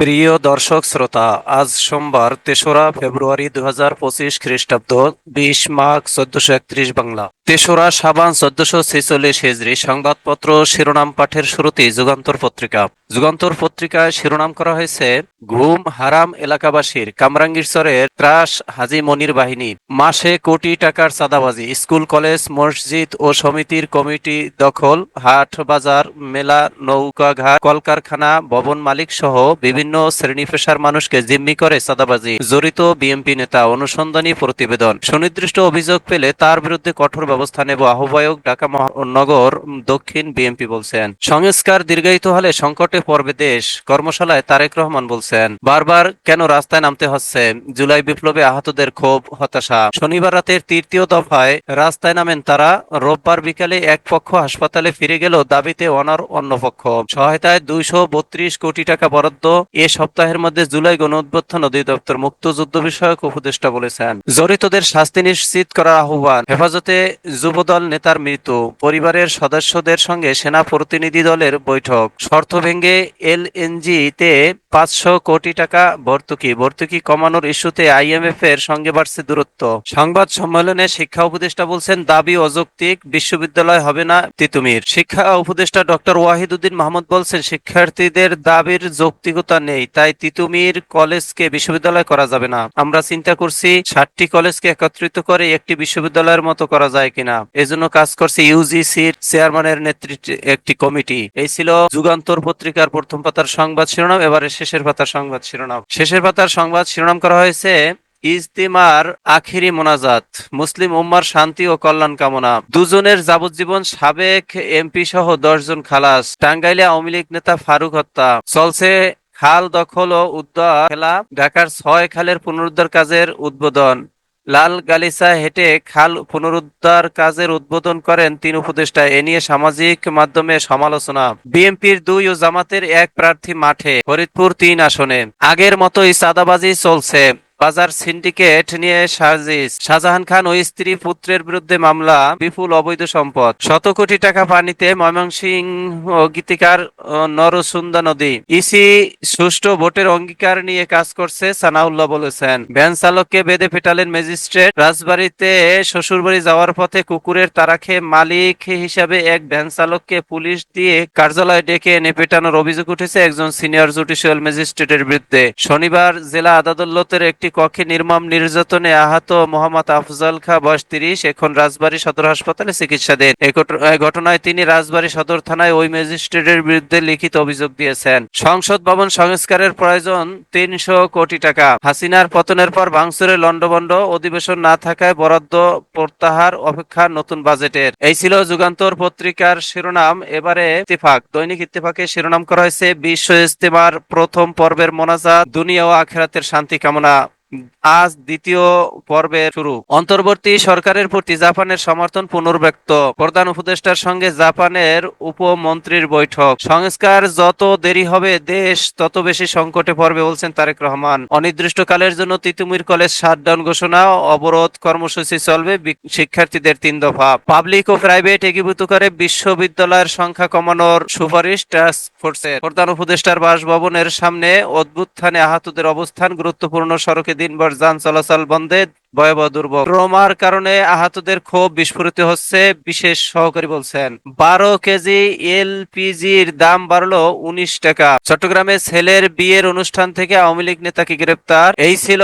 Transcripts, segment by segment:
প্রিয় দর্শক শ্রোতা, আজ সোমবার ৩রা ফেব্রুয়ারি ২০২৫ খ্রিস্টাব্দ, ২০ মাঘ ১৪৩১ বাংলা, ৩রা শাবান ১৪৪৬ হিজরি। সংবাদপত্র শিরোনাম পাঠের শুরুতেই যুগান্তর পত্রিকা। যুগান্তর পত্রিকায় শিরোনাম করা হয়েছে, ঘুম হারাম এলাকাবাসীর, কামরাঙ্গীরচরের ত্রাস হাজী মনির বাহিনী, মাসে কোটি টাকার চাঁদাবাজি, স্কুল কলেজ মসজিদ ও সমিতির কমিটি দখল, হাট বাজার মেলা নৌকাঘাট কলকারখানা ভবন মালিক সহ বিভিন্ন শ্রেণী পেশার মানুষকে জিম্মি করে চাঁদাবাজি জড়িত বিএনপি নেতা। অনুসন্ধানী প্রতিবেদন। সুনির্দিষ্ট অভিযোগ পেলে তার বিরুদ্ধে কঠোর ব্যবস্থা নেব আহ্বায়ক, ঢাকা মহানগর দক্ষিণ বিএনপি বলছেন। সংস্কার দীর্ঘায়িত হলে সংকটে পড়বে দেশ, কর্মশালায় তারেক রহমান বলছেন। বারবার কেন রাস্তায় নামতে হচ্ছে, জুলাই বিপ্লবে আহতদের ক্ষোভ হতাশা। শনিবার রাতের তৃতীয় দফায় রাস্তায় নামেন তারা। রোববার বিকালে এক পক্ষ হাসপাতালে ফিরে গেল, দাবিতে অন্য পক্ষ। সহায়তায় ২৩২ কোটি টাকা বরাদ্দ। এ সপ্তাহের মধ্যে জুলাই গণঅভ্যুত্থান অধিদপ্তর মুক্তিযুদ্ধ বিষয়ক উপদেষ্টা বলেছেন। জড়িতদের শাস্তি নিশ্চিত করার আহ্বান। হেফাজতে যুবদল নেতার মৃত্যু, পরিবারের সদস্যদের সঙ্গে সেনা প্রতিনিধি দলের বৈঠক। শর্ত ভেঙে এলএনজি-তে ৫০০ কোটি টাকা ভর্তুকি কমানোর ইস্যুতে আইএমএফ এর সঙ্গে বাড়ছে দূরত্ব। সংবাদ সম্মেলনে শিক্ষা উপদেষ্টা বলছেন, দাবি অযৌক্তিক, বিশ্ববিদ্যালয় হবে না তিতুমির। শিক্ষা উপদেষ্টা ডক্টর ওয়াহিদ উদ্দিন মাহমুদ বলছেন, শিক্ষার্থীদের দাবির যৌক্তিকতা নেই, তাই তিতুমির কলেজকে বিশ্ববিদ্যালয় করা যাবে না। আমরা চিন্তা করছি ৬০টি কলেজকে একত্রিত করে একটি বিশ্ববিদ্যালয়ের মতো করা যায় কিনা। এজন্য কাজ করছে ইউজিসির চেয়ারম্যানের নেতৃত্বে একটি কমিটি। এই ছিল যুগান্তর পত্রিকার প্রথম পাতার সংবাদ শিরোনাম। এবারে শেষের পাতার সংবাদ শিরোনাম। শেষের পাতার সংবাদ শিরোনাম করা হয়েছে, ইজতিমার আখিরি মোনাজাত, মুসলিম উম্মার শান্তি ও কল্যাণ কামনা। দুজনের যাবজ্জীবন, সাবেক এমপি সহ ১০ জন খালাস। টাঙ্গাইলে আওয়ামী লীগ নেতা ফারুক হত্যা। চলছে খাল দখল ও উদ্ধার খেলা। ঢাকার ৬ খালের পুনরুদ্ধার কাজের উদ্বোধন। লাল গালিচা হেঁটে খাল পুনরুদ্ধার কাজের উদ্বোধন করেন ৩ উপদেষ্টা। এ নিয়ে সামাজিক মাধ্যমে সমালোচনা। বিএনপির ২ ও জামাতের ১ প্রার্থী মাঠে, ফরিদপুর ৩ আসনে। আগের মতোই চাঁদাবাজি চলছে। বাজার সিন্ডিকেট নিয়ে সাজিশ। শাহজাহান খান ও স্ত্রী পুত্রের বিরুদ্ধে মামলা। বিপুল অবৈধ সম্পদ। শত কোটি টাকা পানিতে, ময়মনসিংহ গীতিকার নরসুন্দা নদী। ইসি সুষ্ঠু ভোটের অঙ্গীকার নিয়ে কাজ করছে, সানাউল্লাহ বলেছেন। ভ্যান চালককে বেঁধে পেটালেন ম্যাজিস্ট্রেট। রাজবাড়ীতে শ্বশুরবাড়ি যাওয়ার পথে কুকুরের তাড়া খেয়ে মালিক হিসাবে এক ভ্যান চালককে পুলিশ দিয়ে কার্যালয়ে ডেকে এনে পেটানোর অভিযোগ উঠেছে একজন সিনিয়র জুডিশিয়াল ম্যাজিস্ট্রেটের বিরুদ্ধে। শনিবার জেলা আদালতের একটি কক্ষে নির্মম নির্যাতনে আহত মোহাম্মদ আফজাল খা, বয়স ৩০, এখন রাজবাড়ী সদর হাসপাতালে চিকিৎসাধীন। এই ঘটনায় তিনি রাজবাড়ী সদর থানায় ওই ম্যাজিস্ট্রেটের বিরুদ্ধে লিখিত অভিযোগ দিয়েছেন। সংসদ ভবন সংস্কারের প্রয়োজন ৩০০ কোটি টাকা। হাসিনার পতনের পর ভাঙচুরে লন্ডভন্ড, অধিবেশন না থাকায় বরাদ্দ প্রত্যাহার, অপেক্ষা নতুন বাজেটের। এই ছিল যুগান্তর পত্রিকার শিরোনাম। এবারে ইত্তেফাক। দৈনিক ইত্তেফাকে শিরোনাম করা হয়েছে, বিশ্ব ইজতেমার প্রথম পর্বের মোনাজাত, দুনিয়া ও আখিরাতের শান্তি কামনা। আজ দ্বিতীয় পর্বের শুরু। অন্তর্বর্তী সরকারের প্রতি জাপানের সমর্থন পুনর্ব্যক্ত। প্রধান উপদেষ্টার সঙ্গে জাপানের উপমন্ত্রীর বৈঠক। সংস্কার যত দেরি হবে দেশ তত বেশি সংকটে পড়বে বলছেন তারেক রহমান। অনির্দিষ্টকালের জন্য তিতুমির কলেজ শাটডাউন ঘোষণা, অবরোধ কর্মসূচি চলবে, শিক্ষার্থীদের ৩ দফা। পাবলিক ও প্রাইভেট একীভূত করে বিশ্ববিদ্যালয়ের সংখ্যা কমানোর সুপারিশ টাস্ক ফোর্সের। প্রধান উপদেষ্টার বাসভবনের সামনে অভ্যুত্থানে আহতদের অবস্থান গুরুত্বপূর্ণ। সড়কে দিনভর যান চলাচল বন্ধে ভয়াবহ দুর্ভোগ। ট্রমার কারণে আহতদের ক্ষোভ বিস্ফোরিত হচ্ছে, বিশেষ সহকারী বলছেন। ১২ কেজি এলপিজির দাম বাড়ল ১৯ টাকা। চট্টগ্রামে ছেলের বিয়ের অনুষ্ঠান থেকে আওয়ামী লীগ নেতাকে গ্রেপ্তার। এই ছিল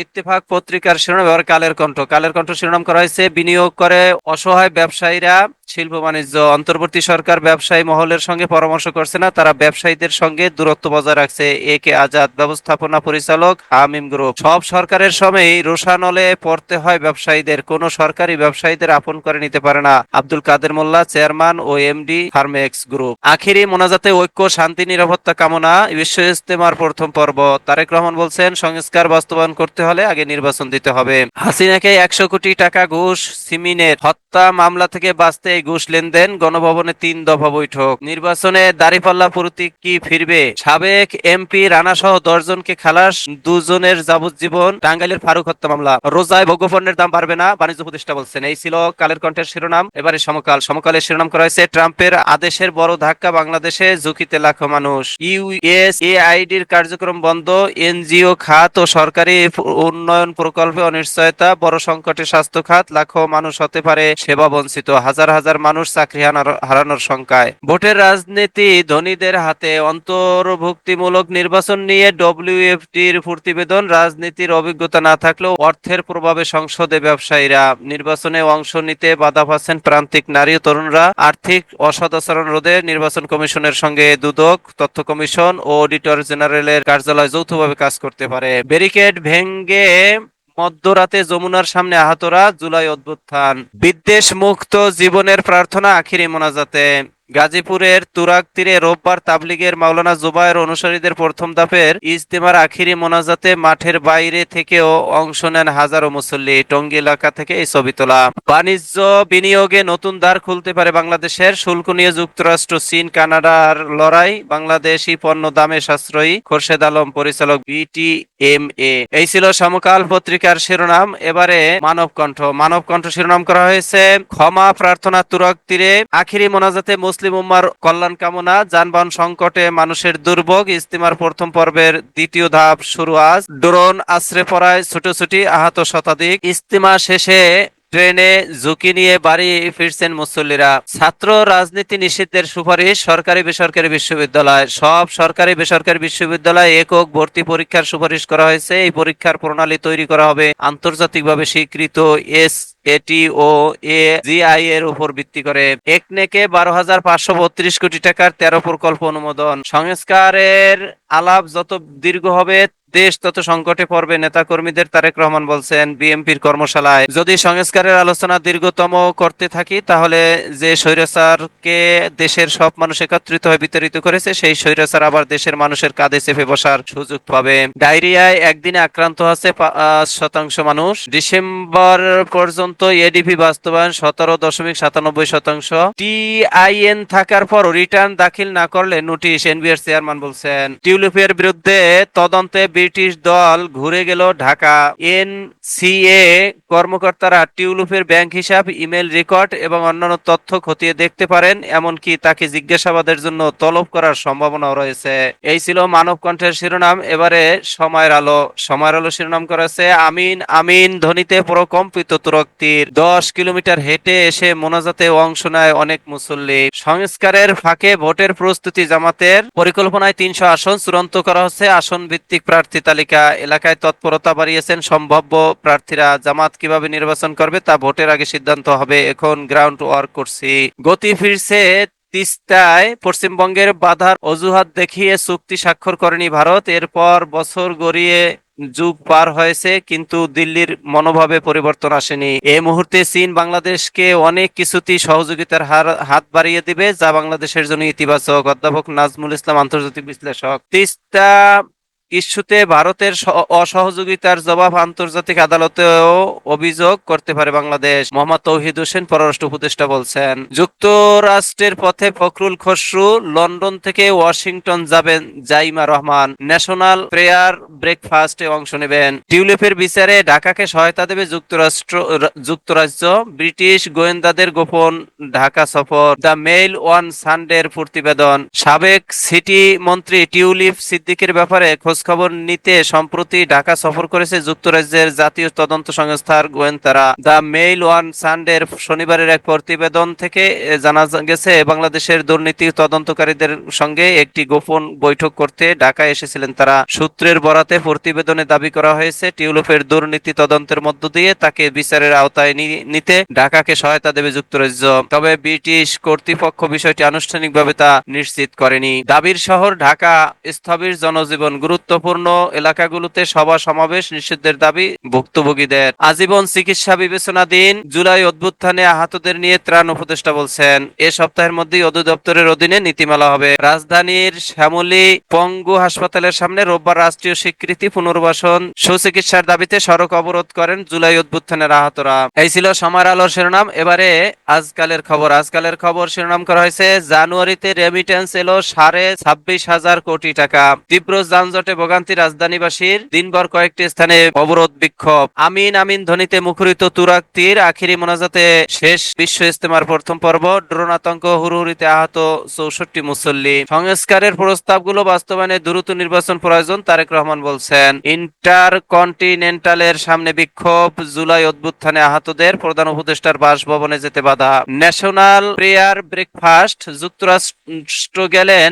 ইত্তেফাক পত্রিকার শিরোনাম। এবার কালের কণ্ঠ। কালের কণ্ঠ শিরোনাম করা হয়েছে, বিনিয়োগ করে অসহায় ব্যবসায়ীরা, শিল্প বাণিজ্য। অন্তর্বর্তী সরকার ব্যবসায়ী মহলের সঙ্গে পরামর্শ করছে না, তারা ব্যবসায়ীদের সঙ্গে দূরত্ব বজায় রাখছে। এ কে আজাদ, ব্যবস্থাপনা পরিচালক, হামিম গ্রুপ। সব সরকারের সময়ই রোষানলে পড়তে হয় ব্যবসায়ীদের, কোন সরকারি ব্যবসায়ীদের আপন করে নিতে পারে না। আব্দুল কাদের মোল্লা, চেয়ারম্যান ও এমডি, ফার্মেক্স গ্রুপ। আখিরি মোনাজাতে ঐক্য, শান্তি, নিরাপত্তা কামনা। বিশ্ব ইজতেমার প্রথম পর্ব। তারেক রহমান বলছেন, সংস্কার বাস্তবায়ন করতে হলে আগে নির্বাচন দিতে হবে। হাসিনাকে ১০০ কোটি টাকা ঘুষ, সিমিনের হত্যা মামলা থেকে বাঁচতে অনুযায়ী ঘুষ লেনদেন, গণভবনে 3 দফা বৈঠক, নির্বাচনে দাঁড়িপাল্লা প্রতীক কি ফিরবে, সাবেক এমপি রানা সহ 10 জনকে খালাস, 2 জনের যাবজ্জীবন, টাঙ্গাইলের ফারুক হত্যা মামলা, রোজায় ভোগ্যপণ্যের দাম বাড়বে না, বাণিজ্য উপদেষ্টা বলছেন। এই ছিল কালের কণ্ঠের শিরোনাম। এবারে সমকালের শিরোনাম করা হয়েছে ট্রাম্পের আদেশের বড় ধাক্কা, বাংলাদেশে ঝুঁকিতে লাখো মানুষ, ইউএসএআইডির কার্যক্রম বন্ধ, এনজিও খাত ও সরকারি উন্নয়ন প্রকল্পে অনিশ্চয়তা, বড় সংকটে স্বাস্থ্য খাত, লাখো মানুষ হতে পারে সেবা বঞ্চিত, হাজার হাজার মানুষ চাকরি হারানোর শঙ্কায়, ভোটের রাজনীতি ধনীদের হাতে, অন্তর্ভুক্তিমূলক নির্বাচন নিয়ে ডব্লিউএফটির প্রতিবেদন, রাজনীতির অভিজ্ঞতা না থাকলেও অর্থের প্রভাবে সংসদে ব্যবসায়ীরা, নির্বাচনে অংশ নিতে বাধা পাচ্ছেন প্রান্তিক নারী ও তরুণরা, আর্থিক অসদাচরণ রোধে নির্বাচন কমিশনের সঙ্গে দুদক, তথ্য কমিশন ও অডিটর জেনারেলের কার্যালয় যৌথভাবে কাজ করতে পারে, ব্যারিকেড ভেঙ্গে মধ্যরাতে যমুনার সামনে আহতরা, জুলাই অভ্যুত্থান, বিদ্বেষ মুক্ত জীবনের প্রার্থনা আখিরি মোনাজাতে, গাজীপুরের তুরাগ তীরে রোববার তাবলিগের মাওলানা জুবায়ের অনুসারীদের প্রথম ধাপের ইজতেমার আখিরি মোনাজাতে মাঠের বাইরে থেকেও অংশ নেন হাজারো মুসল্লি, টঙ্গী এলাকা থেকে এই ছবি তোলা। বাণিজ্য বিনিয়োগে নতুন দ্বার খুলতে পারে বাংলাদেশের, শুল্ক নিয়ে যুক্তরাষ্ট্র, চীন, কানাডার লড়াই, বাংলাদেশি পণ্য দামে সাশ্রয়ী, খোরশেদ আলম, পরিচালক, বিটিএমএ। এই ছিল সমকাল পত্রিকার শিরোনাম। এবারে মানবকণ্ঠ শিরোনাম করা হয়েছে ক্ষমা প্রার্থনা, তুরাগ তীরে আখিরি মোনাজাতে মুসলিম উম্মার কল্যাণ কামনা, যানবাহন সংকটে মানুষের দুর্ভোগ, ইজতিমার প্রথম পর্বের দ্বিতীয় ধাপ শুরু আজ, ড্রোন আশ্রে পড়ায় ছুটোছুটি, আহত শতাধিক, ইজতিমা শেষে ট্রেনে ঝুঁকি নিয়ে বাড়ি ফিরছেন মুসল্লিরা, ছাত্র রাজনীতি নিষিদ্ধের সুপারিশ, সরকারি বেসরকারি বিশ্ববিদ্যালয়, সব সরকারি বেসরকারি বিশ্ববিদ্যালয়ে একক ভর্তি পরীক্ষার সুপারিশ করা হয়েছে। এই পরীক্ষার প্রণালী তৈরি করা হবে আন্তর্জাতিকভাবে স্বীকৃত এটি ও এজিআই এর উপর ভিত্তি করে। একনেকে 12,532 কোটি টাকার 13 প্রকল্প অনুমোদন, সংস্কারের আলাপ যত দীর্ঘ হবে দেশ তত সংকটে পড়বে, নেতাকর্মীদের তারেক রহমান বলছেন বিএনপির কর্মশালায়। যদি সংস্কারের আলোচনা দীর্ঘতম করতে থাকি তাহলে যে স্বৈরাচারকে দেশের সব মানুষ একত্রিত হয়ে বিতাড়িত করেছে সেই স্বৈরাচার আবার দেশের মানুষের কাঁধে চেপে বসার সুযোগ পাবে। ডায়রিয়ায় একদিনে আক্রান্ত হচ্ছে 5% মানুষ, ডিসেম্বর পর্যন্ত এডিপি বাস্তবায়ন 17.97%। টিআইএন থাকার পর রিটার্ন দাখিল না করলে নোটিশ, এনবিআর চেয়ারম্যান বলছেন। টিউলিপের বিরুদ্ধে তদন্তে ব্রিটিশ দল ঘুরে গেল ঢাকা, এনসিএ কর্মকর্তারা টিউলিপের ব্যাংক হিসাব, ইমেল রেকর্ড এবং অন্যান্য তথ্য খতিয়ে দেখতে পারেন, এমনকি তাকে জিজ্ঞাসাবাদের জন্য তলব করার সম্ভাবনাও রয়েছে। এই ছিল মানবকণ্ঠের শিরোনাম। এবারে সময়ের আলো শিরোনাম করেছে আমিন আমিন ধ্বনিতে প্রকম্পিত তুরাগ তীর, 10 কিলোমিটার হেঁটে এসে মোনাজাতে অংশ নেয় অনেক মুসল্লি। সংস্কারের ফাঁকে ভোটের প্রস্তুতি, জামাতের পরিকল্পনায় 300 আসন চূড়ান্ত করা হচ্ছে, আসন ভিত্তিক প্রার্থী তালিকা, এলাকায় তৎপরতা বাড়িয়েছেন সম্ভাব্য প্রার্থীরা, জামাত কিভাবে নির্বাচন করবে তা ভোটের আগে সিদ্ধান্ত হবে, এখন গ্রাউন্ড ওয়ার্ক করছি। গতি ফিরছে তিস্তায়, পশ্চিমবঙ্গের বাধার অজুহাত দেখিয়ে চুক্তি স্বাক্ষর করেনি ভারত, এরপর বছর গড়িয়ে যুগ পার হয়েছে কিন্তু দিল্লির মনোভাবে পরিবর্তন আসেনি। এই মুহূর্তে চীন বাংলাদেশকে অনেক কিছুতেই সহযোগিতার হাত বাড়িয়ে দিবে, যা বাংলাদেশের জন্য ইতিবাচক। অধ্যাপক নাজমুল ইসলাম, আন্তর্জাতিক বিশ্লেষক। তিস্তা ইস্যুতে ভারতের অসহযোগিতার জবাব আন্তর্জাতিক আদালতেও অভিযোগ করতে পারে বাংলাদেশ, মোহাম্মদ তৌহিদ হোসেন, পররাষ্ট্র উপদেষ্টা বলছেন। যুক্তরাষ্ট্রের পথে ফখরুল খসরু, লন্ডন থেকে ওয়াশিংটন যাবেন জাইমা রহমান, ন্যাশনাল প্রেয়ার ব্রেকফাস্টে অংশ নেবেন। টিউলিপের বিচারে ঢাকাকে সহায়তা দেবে যুক্তরাজ্য, ব্রিটিশ গোয়েন্দাদের গোপন ঢাকা সফর, দ্য মেইল ওয়ান সানডের প্রতিবেদন। সাবেক সিটি মন্ত্রী টিউলিপ সিদ্দিকের ব্যাপারে খোঁজখবর নিতে সম্প্রতি ঢাকা সফর করেছে যুক্তরাজ্যের জাতীয় তদন্ত সংস্থার গোয়েন্দারা। দ্য মেইল ওয়ান সানডের শনিবারের এক প্রতিবেদন থেকে জানা গেছে বাংলাদেশের দুর্নীতি তদন্তকারীদের সঙ্গে একটি গোপন বৈঠক করতে ঢাকায় এসেছিলেন তারা। সূত্রের বরাতে প্রতিবেদনে দাবি করা হয়েছে টিউলিপের দুর্নীতি তদন্তের মধ্য দিয়ে তাকে বিচারের আওতায় নিতে ঢাকাকে সহায়তা দেবে যুক্তরাজ্য, তবে ব্রিটিশ কর্তৃপক্ষ বিষয়টি আনুষ্ঠানিকভাবে তা নিশ্চিত করেনি। দাবির শহর ঢাকা, স্থবির জনজীবন, গুরুত্ব গুরুত্বপূর্ণ এলাকাগুলোতে সভা সমাবেশ নিষিদ্ধের দাবি ভুক্তভোগীদের। আজীবন চিকিৎসা বিবেচনাধীন জুলাই অভ্যুত্থানে আহতদের নিয়ে ত্রাণ উপদেষ্টা বলছেন, এ সপ্তাহের মধ্যেই অধিদপ্তরের অধীনে নীতিমালা হবে। রাজধানীর শ্যামলী পঙ্গু হাসপাতালের সামনে রোববার রাষ্ট্রীয় স্বীকৃতি পুনর্বাসন সুচিকিৎসার দাবিতে সড়ক অবরোধ করেন জুলাই অভ্যুত্থানের আহতরা। এই ছিল সময়ের আলোর শিরোনাম। এবারে আজকালের খবর। আজকালের খবর শিরোনাম করা হয়েছে, জানুয়ারিতে রেমিটেন্স এলো 26,500 কোটি টাকা। তীব্র যানজটে ভোগান্তি রাজধানীবাসীর, দিনভর কয়েকটি স্থানে অবরোধ বিক্ষোভ। আমিন আমিন ধ্বনিতে মুখরিত তুরাগ তীর, আখিরি মোনাজাতে শেষ বিশ্ব ইজতেমার প্রথম পর্ব। ড্রোন আতঙ্ক, হুড়হুড়িতে আহত 64 মুসল্লি। সংস্কারের প্রস্তাবগুলো বাস্তবায়নে দ্রুত নির্বাচন প্রয়োজন, তারেক রহমান বলছেন। ইন্টারকন্টিনেন্টালের সামনে বিক্ষোভ, জুলাই অভ্যুত্থানে আহতদের, প্রধান উপদেষ্টার বাসভবনে যেতে বাধা। ন্যাশনাল প্রেয়ার ব্রেকফাস্ট, যুক্তরাষ্ট্র গেলেন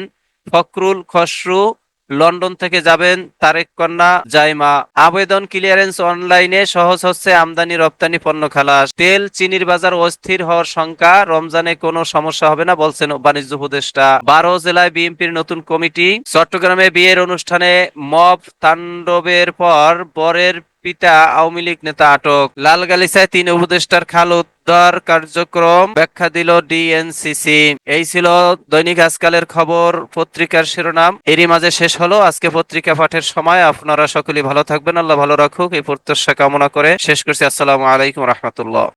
ফখরুল খসরু, লন্ডন থেকে যাবেন তারেক কন্যা জাইমা। আবেদন ক্লিয়ারেন্স অনলাইনে সহজ হচ্ছে, আমদানি রপ্তানি পণ্য খালাস। তেল চিনির বাজার অস্থির হওয়ার শঙ্কা, রমজানে কোনো সমস্যা হবে না বলছেন বাণিজ্য উপদেষ্টা। 12 জেলায় বিএনপির নতুন কমিটি। চট্টগ্রামে বিয়ের অনুষ্ঠানে মব তাণ্ডবের পর বরের পিতা আওয়ামী লীগ নেতা আটক। লালগালিচায় 3 উপদেষ্টার খাল উদ্ধার কার্যক্রম ব্যাখ্যা দিল ডিএনসিসি। এই ছিল দৈনিক আজকালের খবর পত্রিকার শিরোনাম। এরই মাঝে শেষ হলো আজকে পত্রিকা পাঠের সময়। আপনারা সকলেই ভালো থাকবেন, আল্লাহ ভালো রাখুক এই প্রত্যাশা কামনা করে শেষ করছি। আসসালামু আলাইকুম রহমতুল্লাহ।